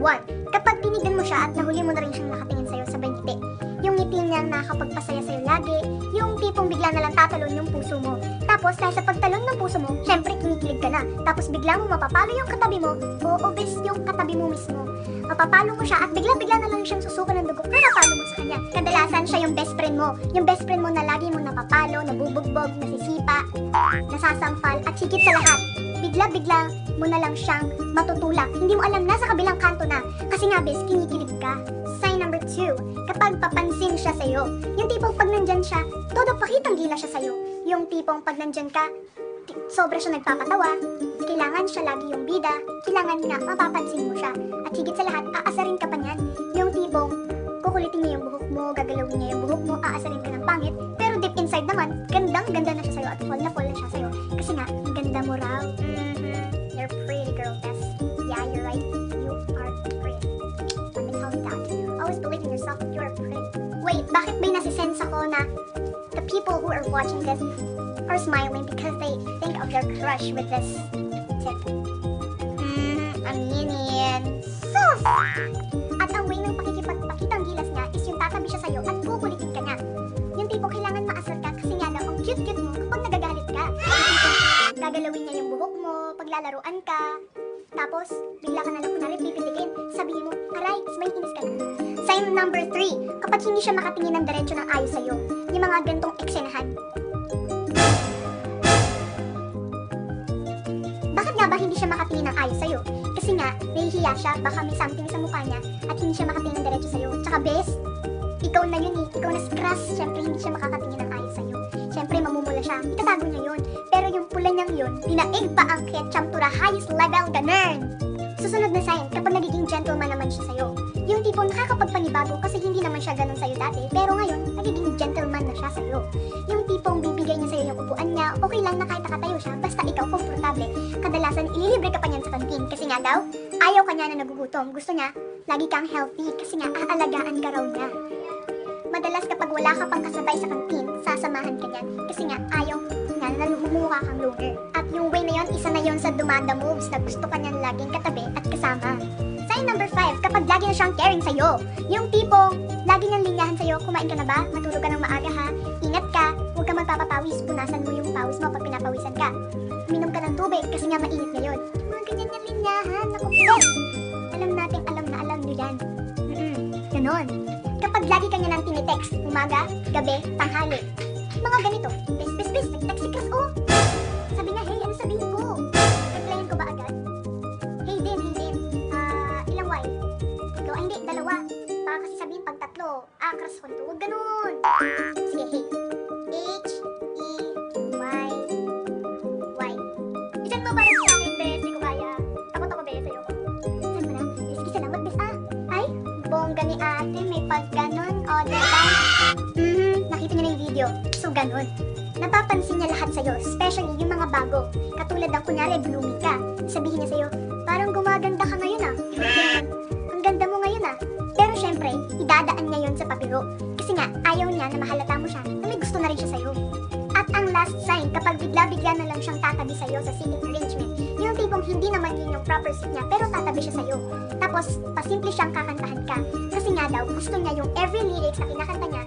1, kapag tinignan mo siya at nahuli mo na rin siyang nakatingin sa'yo sabay ngiti. Yung ngiti niya nakakapagpasaya sa'yo lagi, yung tipong bigla na lang tatalon yung puso mo. Tapos dahil sa pagtalon ng puso mo, syempre kinikilig ka na. Tapos bigla mo mapapalo yung katabi mo, o obis yung katabi mo mismo. Mapapalo mo siya at bigla na lang siyang susuka ng dugo, napapalo mo sa kanya. Kadalasan siya yung best friend mo na lagi mo napapalo, nabubugbog, nasisipa, nasasampal, at higit sa lahat, bigla mo na lang siyang matutulak. Hindi mo alam, nasa kabilang kanto na. Kasi nga, bes, kinikilig ka. Sign number 2, kapag papansin siya sa'yo. Yung tipong pag nandyan siya, todo pakitang gila siya sa'yo. Yung tipong pag nandyan ka, sobra siya nagpapatawa, kailangan siya lagi yung bida, kailangan nga mapapansin mo siya. At higit sa lahat, aasarin ka pa niyan. Yung tipong kukulitin niya yung buhok mo, gagalawin niya yung buhok mo, aasarin ka ng pangit, pero deep inside naman, ganda na siya sa'yo at fall na siya sa'yo. Kasi nga, ang ganda mo raw. You're pretty, girl, Tess. Yeah, you're right. You are pretty. Let me tell you that. Always believe in yourself that you are pretty. Wait, bakit may nasisense ako na the people who are watching this are smiling because they think of their crush with this tip? Aminin. Sus! At ang way ng pakitang gilas niya is yung tatabi siya sa'yo at kukulitin ka niya. Yung tipo kailangan maasar ka kasi nga daw ang cute-cute mo kapag nagagalit ka. Gagalawin niya yung buhok mo, paglalaruan ka, tapos bigla ka na lang kunwari pipitikin, sabihin mo, aray, may inis ka na. Sign number 3, kapag hindi siya makatingin ng diretso ng ayos sa'yo, yung mga gantong eksenahan. Bakit nga ba hindi siya makatingin ng ayos sa'yo? Kasi nga, nahihiya siya, baka may something sa mukha niya at hindi siya makatingin ng diretso sa'yo. Tsaka bes, ikaw na yun eh, ikaw na scratch, syempre hindi siya makakatingin ng ayos sa'yo. Syempre mamumula siya, itatago niya yun. Pero yung pula niyang yun, dinaig pa ang ketchup to the highest level, ganun! Susunod na sign, kapag nagiging gentleman naman siya sa'yo. Yung tipong nakakapagpanibago kasi hindi naman siya ganun sa'yo dati, pero ngayon, nagiging gentleman na siya sa'yo. Yung tipong bibigay niya sa'yo yung upuan niya, okay lang na kahit nakatayo siya, basta ikaw komportable. Kadalasan, ililibre ka pa niyan sa kantin kasi nga daw, ayaw ka niya na nagugutom. Gusto niya, lagi kang healthy kasi nga aalagaan ka raw niya. Madalas kapag wala ka pang kasabay sa kantin, sasamahan ka niyan kasi nga ayaw nga na lumumuha kang loner. At yung way na yon, isa na yon sa dumanda moves na gusto ka niyan laging katabi at kasama. Sign number 5, kapag lagi na siyang caring sa'yo. Yung tipong, lagi niyang linyahan sa'yo, kumain ka na ba? Matulog ka ng maaga ha? Ingat ka, huwag ka magpapapawis, punasan mo yung pawis mo pag pinapawisan ka. Minom ka ng tubig kasi nga mainit ngayon. Mga ganyan niyang linyahan, naku po. Alam natin, alam niyo yan. Ganon. Kapag lagi ka niya nang tinitext, umaga, gabi, tanghali. Mga ganito, bis, nag-text si Chris, oh. Sabi niya, hey, ano sabihin ko? Replyan ko ba agad? Hey din. Ilang Y? Ikaw, hindi, dalawa. Baka kasi sabihin pag tatlo, crush ko nito, huwag ganun. Sige, hey. H-E-Y. Diyan mo ba rin sa akin, bes? Hindi ko kaya. Takot ako, bes, sa'yo. Saan mo na? Sige, salamat, bes, Ay, bongga ni ate, may pag ganon, o, diba? Nakita niyo na yung video. So, ganon. Napapansin niya lahat sa'yo, especially yung mga bago. Katulad ng kunyari, blooming ka. Sabihin niya sa'yo, parang gumaganda ka ngayon Ganun. Ang ganda mo ngayon Pero syempre, idadaan niya yon sa papiro. Kasi nga, ayaw niya na mahalata mo siya na may gusto na rin siya sa'yo. At ang last sign, kapag bigla na lang siyang tatabi sa'yo sa seating arrangement, yung tipong hindi naman yun yung proper seat niya, pero tatabi siya sa'yo. Tapos, pasimple siyang kakantahan ka. Kasi nga daw, gusto niya yung every lyrics na kinakanta niya,